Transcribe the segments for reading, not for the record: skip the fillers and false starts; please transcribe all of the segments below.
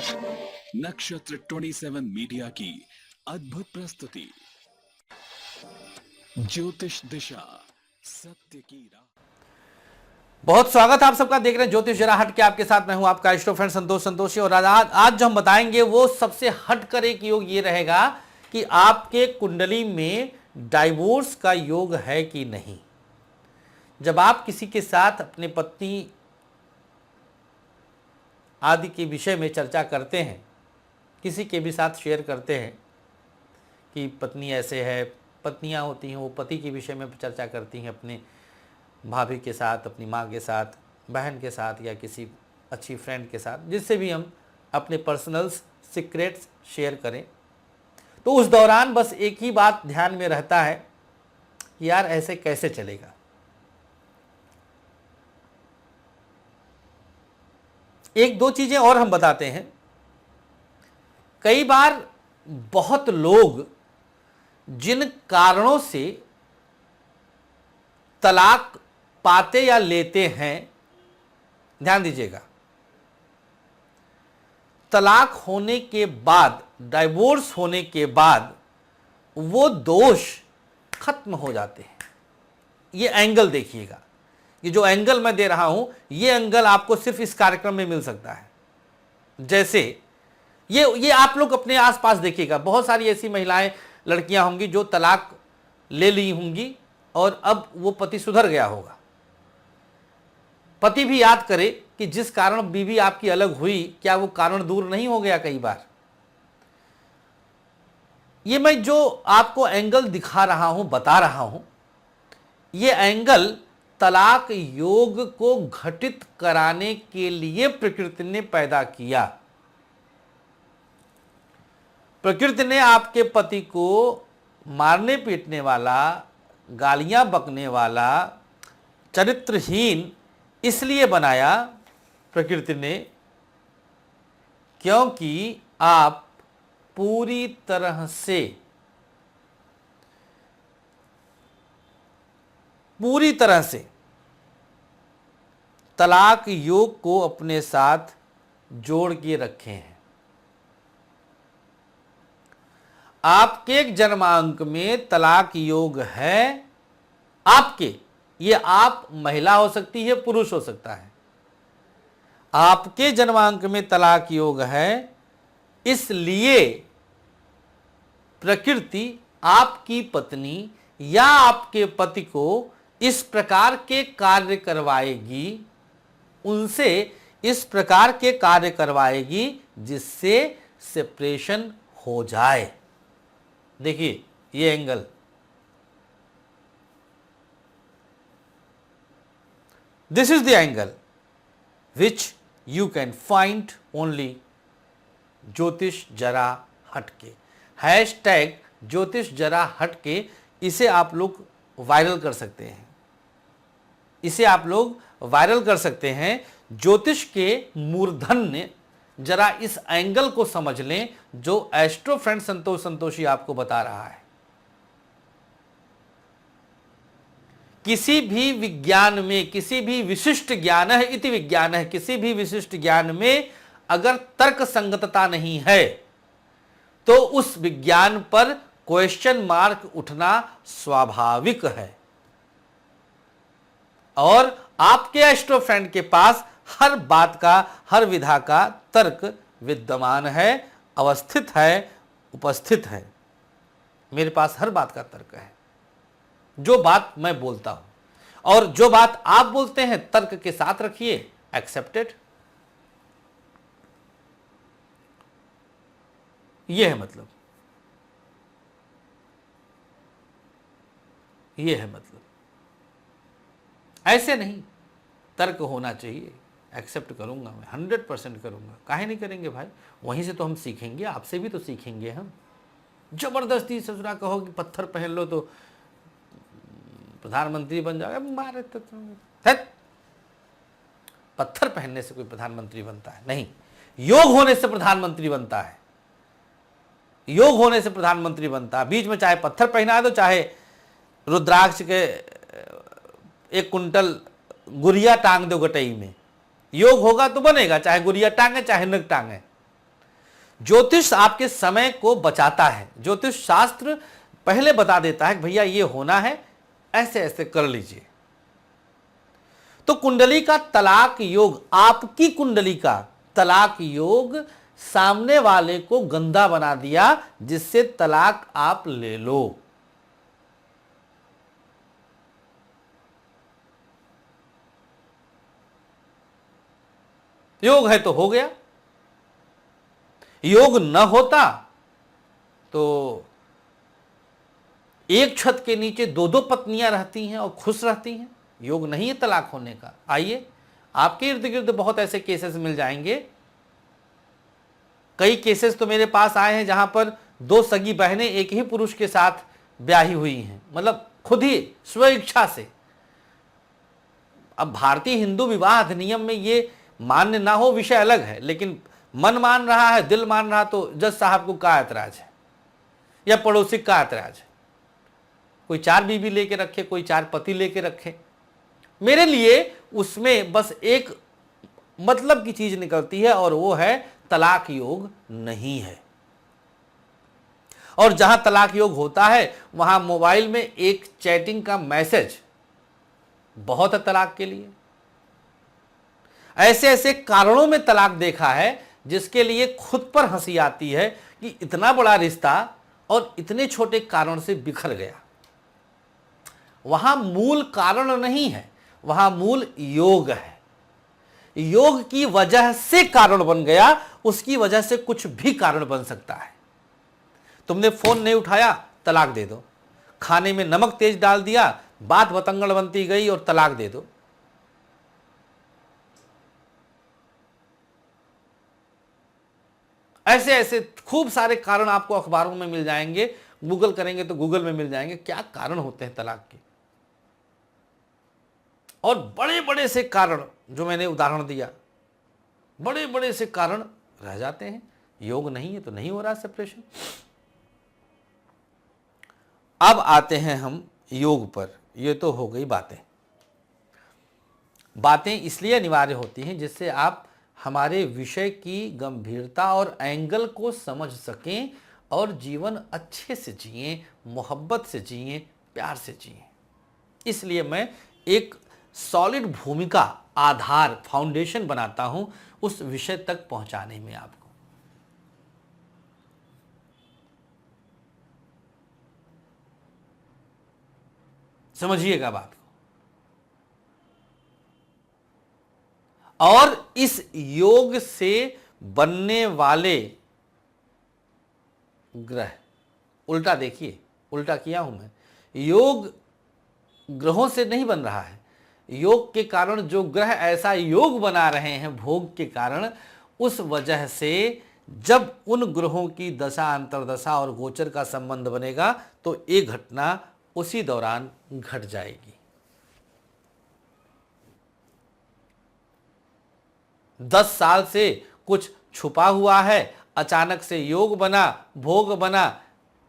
नक्षत्र 27 मीडिया की अद्भुत प्रस्तुति ज्योतिष दिशा सत्य की राह। बहुत स्वागत है आप सबका। देख रहे हैं ज्योतिष जरा हट के। आपके साथ मैं हूं आपका इष्ट फ्रेंड संतोष संतोषी। और आज जो हम बताएंगे वो सबसे हटकर एक योग ये रहेगा कि आपके कुंडली में डाइवोर्स का योग है कि नहीं। जब आप किसी के साथ अपने पत्नी आदि के विषय में चर्चा करते हैं, किसी के भी साथ शेयर करते हैं कि पत्नी ऐसे है, पत्नियां होती हैं वो पति के विषय में चर्चा करती हैं अपने भाभी के साथ, अपनी माँ के साथ, बहन के साथ या किसी अच्छी फ्रेंड के साथ, जिससे भी हम अपने पर्सनल्स सीक्रेट्स शेयर करें, तो उस दौरान बस एक ही बात ध्यान में रहता है कि यार ऐसे कैसे चलेगा। एक दो चीजें और हम बताते हैं। कई बार बहुत लोग जिन कारणों से तलाक पाते या लेते हैं, ध्यान दीजिएगा, तलाक होने के बाद, डाइवोर्स होने के बाद वो दोष खत्म हो जाते हैं। ये एंगल देखिएगा, ये जो एंगल मैं दे रहा हूं, ये एंगल आपको सिर्फ इस कार्यक्रम में मिल सकता है। जैसे ये आप लोग अपने आसपास देखिएगा, बहुत सारी ऐसी महिलाएं, लड़कियां होंगी जो तलाक ले ली होंगी और अब वो पति सुधर गया होगा। पति भी याद करे कि जिस कारण बीवी आपकी अलग हुई, क्या वो कारण दूर नहीं हो गया कई बार। ये मैं जो आपको एंगल दिखा रहा हूं, बता रहा हूं, ये एंगल तलाक योग को घटित कराने के लिए प्रकृति ने पैदा किया। प्रकृति ने आपके पति को मारने पीटने वाला, गालियां बकने वाला, चरित्रहीन इसलिए बनाया प्रकृति ने क्योंकि आप पूरी तरह से तलाक योग को अपने साथ जोड़ के रखे हैं। आपके जन्मांक में तलाक योग है। आपके, ये आप महिला हो सकती है, पुरुष हो सकता है, आपके जन्मांक में तलाक योग है। इसलिए प्रकृति आपकी पत्नी या आपके पति को इस प्रकार के कार्य करवाएगी, उनसे इस प्रकार के कार्य करवाएगी जिससे सेपरेशन हो जाए। देखिए ये angle, this is the angle which you can find only ज्योतिष जरा हटके। हैशटैग ज्योतिष जरा हटके, इसे आप लोग वायरल कर सकते हैं, इसे आप लोग वायरल कर सकते हैं। ज्योतिष के मूर्धन ने जरा इस एंगल को समझ लें जो एस्ट्रो फ्रेंड संतोष संतोषी आपको बता रहा है। किसी भी विज्ञान में, किसी भी विशिष्ट ज्ञान है इति विज्ञान है, किसी भी विशिष्ट ज्ञान में अगर तर्क संगतता नहीं है तो उस विज्ञान पर क्वेश्चन मार्क उठना स्वाभाविक है। और आपके एस्ट्रो फ्रेंड के पास हर बात का, हर विधा का तर्क विद्यमान है, अवस्थित है, उपस्थित है। मेरे पास हर बात का तर्क है। जो बात मैं बोलता हूं और जो बात आप बोलते हैं, तर्क के साथ रखिए, एक्सेप्टेड। यह है मतलब, यह है मतलब। ऐसे नहीं, तर्क होना चाहिए। एक्सेप्ट करूंगा मैं, 100% करूंगा। काहे नहीं करेंगे भाई, वहीं से तो हम सीखेंगे, आपसे भी तो सीखेंगे हम। जबरदस्ती ससुरा कहो कि पत्थर पहन लो तो प्रधानमंत्री बन जाओगे, मारे तो पत्थर पहनने से कोई प्रधानमंत्री बनता है नहीं। योग होने से प्रधानमंत्री बनता है, योग होने से प्रधानमंत्री बनता है। बीच में चाहे पत्थर पहना दो, चाहे रुद्राक्ष के 1 कुंटल गुड़िया टांग दो गटई में, योग होगा तो बनेगा, चाहे गुड़िया टांगे चाहे नग टांगे। ज्योतिष आपके समय को बचाता है। ज्योतिष शास्त्र पहले बता देता है कि भैया ये होना है, ऐसे ऐसे कर लीजिए। तो कुंडली का तलाक योग, आपकी कुंडली का तलाक योग सामने वाले को गंदा बना दिया, जिससे तलाक आप ले लो। योग है तो हो गया, योग न होता तो एक छत के नीचे दो दो पत्नियां रहती हैं और खुश रहती हैं। योग नहीं है तलाक होने का। आइए, आपके इर्द गिर्द बहुत ऐसे केसेस मिल जाएंगे। कई केसेस तो मेरे पास आए हैं जहां पर दो सगी बहनें एक ही पुरुष के साथ ब्याही हुई हैं, मतलब खुद ही स्व इच्छा से। अब भारतीय हिंदू विवाह अधिनियम में ये मान्य ना हो, विषय अलग है, लेकिन मन मान रहा है, दिल मान रहा, तो जज साहब को क्या ऐतराज है, या पड़ोसी का ऐतराज है। कोई 4 बीवी लेके रखे, कोई 4 पति लेके रखे, मेरे लिए उसमें बस एक मतलब की चीज निकलती है, और वो है तलाक योग नहीं है। और जहां तलाक योग होता है वहां मोबाइल में एक चैटिंग का मैसेज बहुत है तलाक के लिए। ऐसे ऐसे कारणों में तलाक देखा है जिसके लिए खुद पर हंसी आती है कि इतना बड़ा रिश्ता और इतने छोटे कारण से बिखर गया। वहां मूल कारण नहीं है, वहां मूल योग है। योग की वजह से कारण बन गया, उसकी वजह से कुछ भी कारण बन सकता है। तुमने फोन नहीं उठाया, तलाक दे दो। खाने में नमक तेज डाल दिया, बात बतंगड़ बनती गई और तलाक दे दो। ऐसे ऐसे खूब सारे कारण आपको अखबारों में मिल जाएंगे, गूगल करेंगे तो गूगल में मिल जाएंगे क्या कारण होते हैं तलाक के। और बड़े बड़े से कारण जो मैंने उदाहरण दिया, बड़े बड़े से कारण रह जाते हैं। योग नहीं है तो नहीं हो रहा सेपरेशन। अब आते हैं हम योग पर। ये तो हो गई बातें। बातें इसलिए अनिवार्य होती हैं जिससे आप हमारे विषय की गंभीरता और एंगल को समझ सकें और जीवन अच्छे से जिएं, मोहब्बत से जिएं, प्यार से जिएं। इसलिए मैं एक सॉलिड भूमिका, आधार, फाउंडेशन बनाता हूं उस विषय तक पहुंचाने में आपको। समझिएगा बात को। और इस योग से बनने वाले ग्रह, उल्टा देखिए, उल्टा किया हूं मैं। योग ग्रहों से नहीं बन रहा है। योग के कारण जो ग्रह ऐसा योग बना रहे हैं भोग के कारण, उस वजह से जब उन ग्रहों की दशा, अंतर्दशा और गोचर का संबंध बनेगा तो एक घटना उसी दौरान घट जाएगी। 10 साल से कुछ छुपा हुआ है, अचानक से योग बना, भोग बना,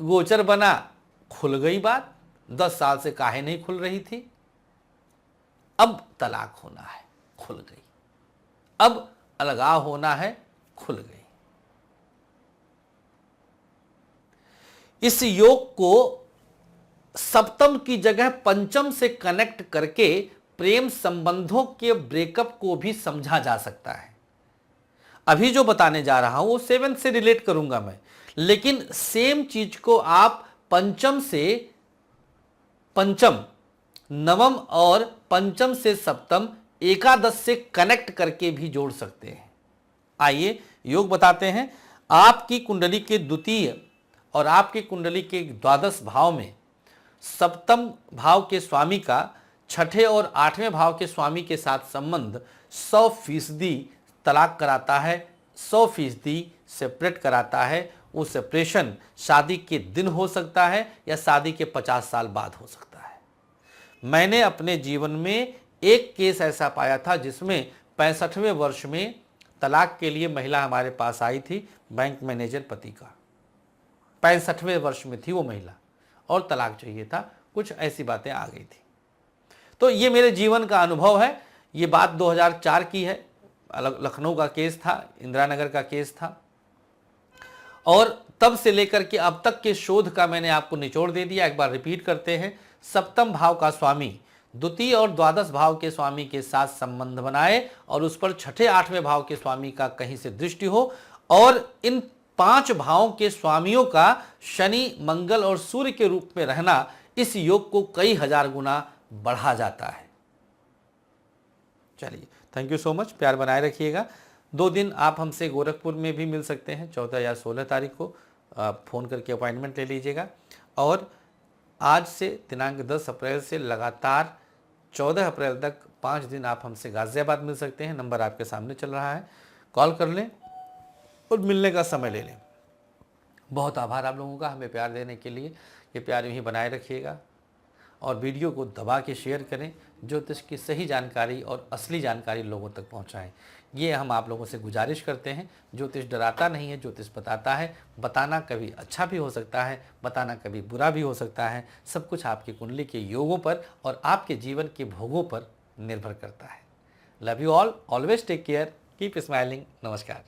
गोचर बना, खुल गई बात। 10 साल से काहे नहीं खुल रही थी? अब तलाक होना है, खुल गई। अब अलगाव होना है, खुल गई। इस योग को सप्तम की जगह पंचम से कनेक्ट करके प्रेम संबंधों के ब्रेकअप को भी समझा जा सकता है। अभी जो बताने जा रहा हूं वो 7 से रिलेट करूंगा मैं, लेकिन सेम चीज को आप पंचम से पंचम, नवम और पंचम से सप्तम, एकादश से कनेक्ट करके भी जोड़ सकते हैं। आइए योग बताते हैं। आपकी कुंडली के द्वितीय और आपकी कुंडली के द्वादश भाव में सप्तम भाव के स्वामी का छठे और 8वें भाव के स्वामी के साथ संबंध 100% तलाक कराता है, 100% सेपरेट कराता है। वो सेपरेशन शादी के दिन हो सकता है या शादी के 50 साल बाद हो सकता है। मैंने अपने जीवन में एक केस ऐसा पाया था जिसमें 65वें वर्ष में तलाक के लिए महिला हमारे पास आई थी, बैंक मैनेजर पति का। 65वें वर्ष में थी वो महिला और तलाक चाहिए था। कुछ ऐसी बातें आ गई थी। तो ये मेरे जीवन का अनुभव है। ये बात 2004 की है। लखनऊ का केस था, इंदिरा नगर का केस था। और तब से लेकर के अब तक के शोध का मैंने आपको निचोड़ दे दिया। एक बार रिपीट करते हैं। सप्तम भाव का स्वामी द्वितीय और द्वादश भाव के स्वामी के साथ संबंध बनाए और उस पर छठे आठवें भाव के स्वामी का कहीं से दृष्टि हो, और इन 5 भावों के स्वामियों का शनि, मंगल और सूर्य के रूप में रहना इस योग को कई हजार गुना बढ़ा जाता है। चलिए, थैंक यू सो मच। प्यार बनाए रखिएगा। 2 दिन आप हमसे गोरखपुर में भी मिल सकते हैं। 14 या 16 तारीख को फ़ोन करके अपॉइंटमेंट ले लीजिएगा। और आज से दिनांक 10 अप्रैल से लगातार 14 अप्रैल तक 5 दिन आप हमसे गाज़ियाबाद मिल सकते हैं। नंबर आपके सामने चल रहा है, कॉल कर लें और मिलने का समय ले लें। बहुत आभार आप लोगों का हमें प्यार देने के लिए। ये प्यार यूँ ही बनाए रखिएगा और वीडियो को दबा के शेयर करें। ज्योतिष की सही जानकारी और असली जानकारी लोगों तक पहुंचाएं। ये हम आप लोगों से गुजारिश करते हैं। ज्योतिष डराता नहीं है, ज्योतिष बताता है। बताना कभी अच्छा भी हो सकता है, बताना कभी बुरा भी हो सकता है। सब कुछ आपकी कुंडली के योगों पर और आपके जीवन के भोगों पर निर्भर करता है। Love you all, always take care, keep smiling. नमस्कार।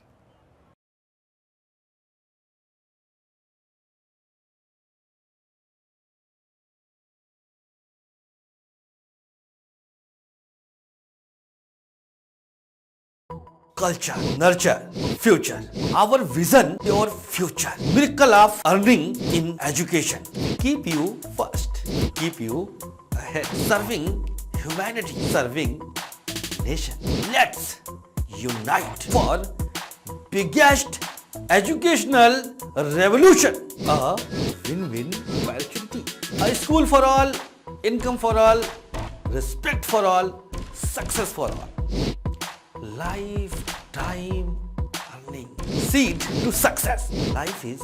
Culture, nurture, future. Our vision, your future. Miracle of earning in education. Keep you first. Keep you ahead. Serving humanity. Serving nation. Let's unite for biggest educational revolution. A win-win opportunity. A school for all, income for all, respect for all, success for all. Lifetime earning. Seed to success. Life is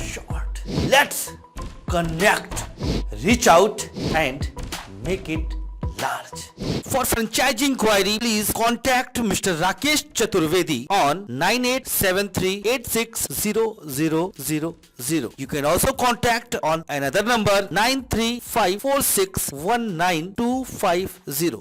short. Let's connect, reach out and make it large. For franchise inquiry, please contact Mr. Rakesh Chaturvedi on 9873860000. You can also contact on another number 9354619 250.